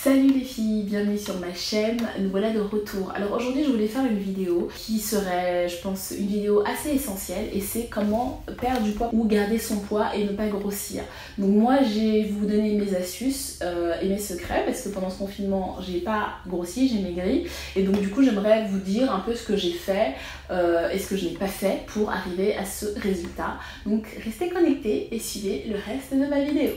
Salut les filles, bienvenue sur ma chaîne, nous voilà de retour. Alors aujourd'hui je voulais faire une vidéo qui serait, je pense, une vidéo assez essentielle et c'est comment perdre du poids ou garder son poids et ne pas grossir. Donc moi je vais vous donner mes astuces et mes secrets parce que pendant ce confinement j'ai pas grossi, j'ai maigri et donc du coup j'aimerais vous dire un peu ce que j'ai fait et ce que je n'ai pas fait pour arriver à ce résultat. Donc restez connectés et suivez le reste de ma vidéo.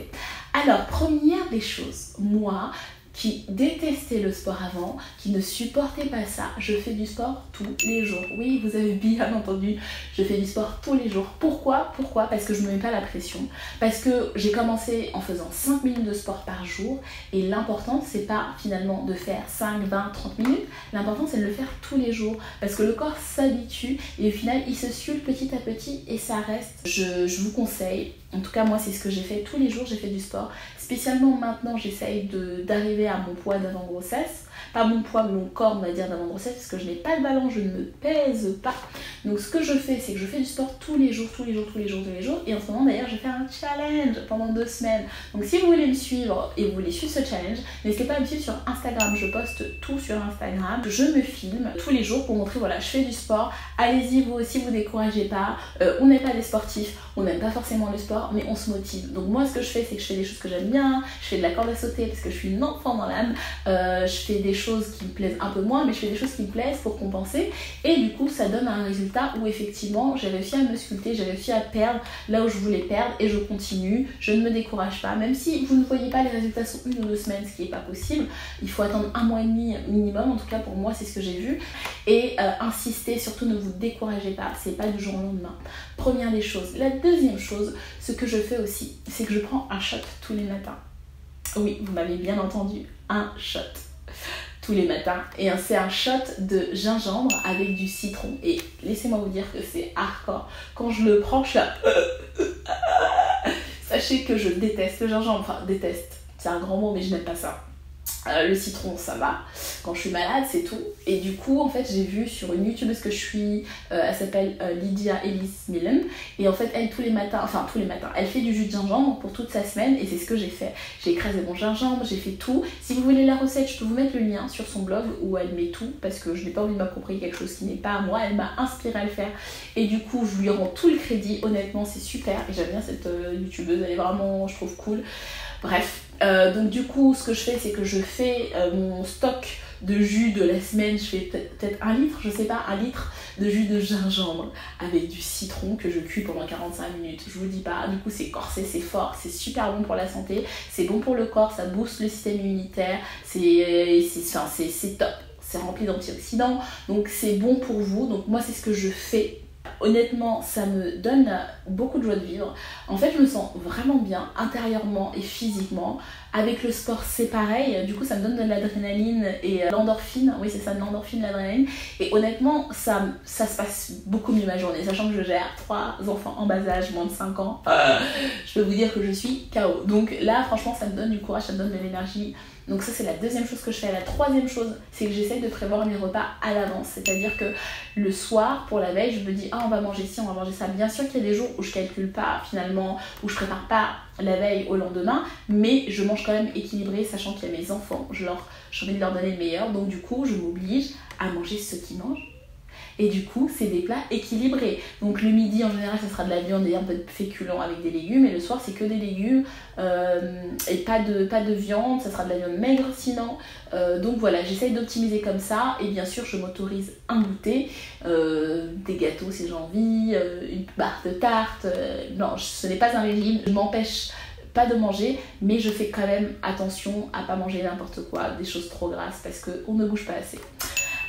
Alors première des choses, moi qui détestait le sport avant, qui ne supportait pas ça, je fais du sport tous les jours. Oui, vous avez bien entendu, je fais du sport tous les jours. Pourquoi? Parce que je ne me mets pas la pression. Parce que j'ai commencé en faisant 5 minutes de sport par jour et l'important c'est pas finalement de faire 5, 20, 30 minutes, l'important c'est de le faire tous les jours parce que le corps s'habitue et au final il se sculpte petit à petit et ça reste. Je vous conseille, en tout cas moi c'est ce que j'ai fait tous les jours, j'ai fait du sport. Spécialement maintenant j'essaye d'arriver à mon poids d'avant grossesse, pas mon poids mais mon corps on va dire d'avant grossesse parce que je n'ai pas de ballon, je ne me pèse pas. Donc ce que je fais c'est que je fais du sport tous les jours et en ce moment d'ailleurs je fais un challenge pendant 2 semaines. Donc si vous voulez me suivre et vous voulez suivre ce challenge, n'hésitez pas à me suivre sur Instagram, je poste tout sur Instagram, je me filme tous les jours pour montrer voilà je fais du sport, allez-y vous aussi vous découragez pas, on n'est pas des sportifs, on n'aime pas forcément le sport mais on se motive. Donc moi ce que je fais c'est que je fais des choses que j'aime bien, je fais de la corde à sauter parce que je suis une enfant dans l'âme, je fais des choses qui me plaisent un peu moins mais je fais des choses qui me plaisent pour compenser et du coup ça donne un résultat où effectivement j'ai réussi à me sculpter, j'ai réussi à perdre là où je voulais perdre et je continue, je ne me décourage pas, même si vous ne voyez pas les résultats sur 1 ou 2 semaines, ce qui n'est pas possible, il faut attendre 1 mois et demi minimum, en tout cas pour moi c'est ce que j'ai vu et insister, surtout ne vous découragez pas, c'est pas du jour au lendemain. Première des choses. La deuxième chose, ce que je fais aussi, c'est que je prends un shot tous les matins. Oui, vous m'avez bien entendu, un shot tous les matins. Et c'est un shot de gingembre avec du citron. Et laissez-moi vous dire que c'est hardcore. Quand je le prends, je suis là... Sachez que je déteste le gingembre. Enfin, déteste, c'est un grand mot, mais je n'aime pas ça. Le citron ça va, quand je suis malade c'est tout et du coup en fait j'ai vu sur une youtubeuse que je suis, elle s'appelle Lydia Ellis Millen et en fait elle tous les matins, elle fait du jus de gingembre pour toute sa semaine et c'est ce que j'ai fait, j'ai écrasé mon gingembre, j'ai fait tout. Si vous voulez la recette je peux vous mettre le lien sur son blog où elle met tout parce que je n'ai pas envie de m'approprier quelque chose qui n'est pas à moi, elle m'a inspiré à le faire et du coup je lui rends tout le crédit, honnêtement c'est super et j'aime bien cette youtubeuse, elle est vraiment je trouve cool. Bref, donc du coup ce que je fais c'est que je fais mon stock de jus de la semaine, je fais peut-être 1 litre, je sais pas, 1 litre de jus de gingembre avec du citron que je cuis pendant 45 minutes, je vous dis pas, du coup c'est corsé, c'est fort, c'est super bon pour la santé, c'est bon pour le corps, ça booste le système immunitaire, c'est top, c'est rempli d'antioxydants, donc c'est bon pour vous, donc moi c'est ce que je fais. Honnêtement, ça me donne beaucoup de joie de vivre. En fait, je me sens vraiment bien, intérieurement et physiquement. Avec le sport, c'est pareil. Du coup, ça me donne de l'adrénaline et l'endorphine. Oui, c'est ça, de l'endorphine, l'adrénaline. Et honnêtement, ça se passe beaucoup mieux ma journée. Sachant que je gère 3 enfants en bas âge, moins de 5 ans. Je peux vous dire que je suis KO. Donc là, franchement, ça me donne du courage, ça me donne de l'énergie. Donc ça c'est la deuxième chose que je fais. La troisième chose c'est que j'essaie de prévoir mes repas à l'avance, c'est-à-dire que le soir pour la veille je me dis ah on va manger ci, on va manger ça. Bien sûr qu'il y a des jours où je calcule pas finalement, où je prépare pas la veille au lendemain, mais je mange quand même équilibré sachant qu'il y a mes enfants, j'ai envie de leur donner le meilleur, donc du coup je m'oblige à manger ce qu'ils mangent. Et du coup, c'est des plats équilibrés. Donc le midi, en général, ça sera de la viande et un peu de féculents avec des légumes. Et le soir, c'est que des légumes et pas de viande. Ça sera de la viande maigre sinon. Donc voilà, j'essaye d'optimiser comme ça. Et bien sûr, je m'autorise un goûter. Des gâteaux si j'ai envie, une barre de tarte. Non, ce n'est pas un régime. Je m'empêche pas de manger, mais je fais quand même attention à pas manger n'importe quoi, des choses trop grasses, parce qu'on ne bouge pas assez.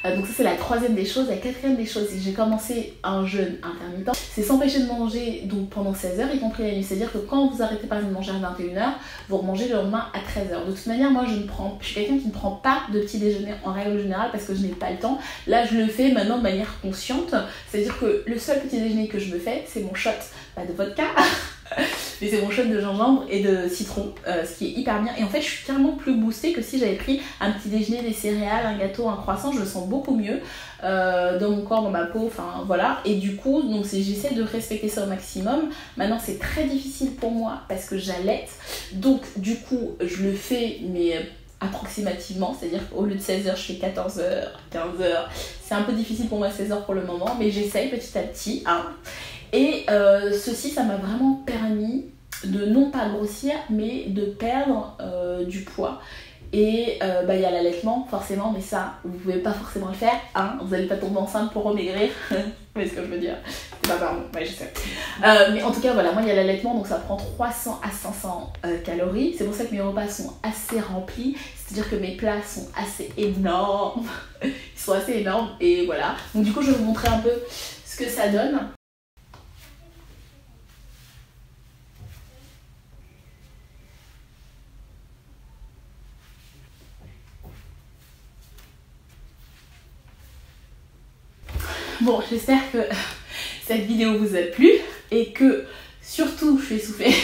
Donc ça c'est la troisième des choses. La quatrième des choses c'est que j'ai commencé un jeûne intermittent. C'est s'empêcher de manger donc pendant 16 heures, y compris la nuit. C'est-à-dire que quand vous arrêtez par exemple de manger à 21 heures, vous remangez le lendemain à 13 heures. De toute manière, moi je suis quelqu'un qui ne prend pas de petit déjeuner en règle générale parce que je n'ai pas le temps. Là je le fais maintenant de manière consciente. C'est-à-dire que le seul petit déjeuner que je me fais, c'est mon shot, pas de vodka, mais c'est mon shot de gingembre et de citron, ce qui est hyper bien. Et en fait, je suis carrément plus boostée que si j'avais pris un petit déjeuner, des céréales, un gâteau, un croissant. Je le sens beaucoup mieux dans mon corps, dans ma peau, enfin voilà. Et du coup, donc j'essaie de respecter ça au maximum. Maintenant, c'est très difficile pour moi parce que j'allaite. Donc, du coup, je le fais, mais approximativement, c'est-à-dire qu'au lieu de 16h, je fais 14h, 15h. C'est un peu difficile pour moi 16h pour le moment, mais j'essaye petit à petit. Hein. Et ceci, ça m'a vraiment permis de non pas grossir, mais de perdre du poids. Et il y a l'allaitement, forcément, mais ça, vous pouvez pas forcément le faire, hein. Vous n'allez pas tomber enceinte pour remaigrir. Vous voyez ce que je veux dire? C'est pas pardon, ouais, je sais. Mais en tout cas, voilà, moi, il y a l'allaitement, donc ça prend 300 à 500 calories. C'est pour ça que mes repas sont assez remplis, c'est-à-dire que mes plats sont assez énormes. Ils sont assez énormes, et voilà. Donc du coup, je vais vous montrer un peu ce que ça donne. Bon, j'espère que cette vidéo vous a plu et que surtout, je suis essoufflée,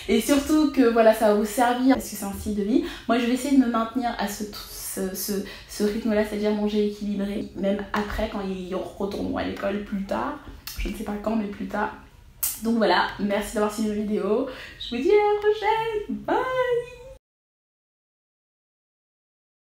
et surtout que voilà, ça va vous servir parce que c'est un style de vie. Moi, je vais essayer de me maintenir à ce rythme-là, c'est-à-dire manger équilibré, même après, quand ils retourneront à l'école plus tard. Je ne sais pas quand, mais plus tard. Donc voilà, merci d'avoir suivi la vidéo. Je vous dis à la prochaine. Bye!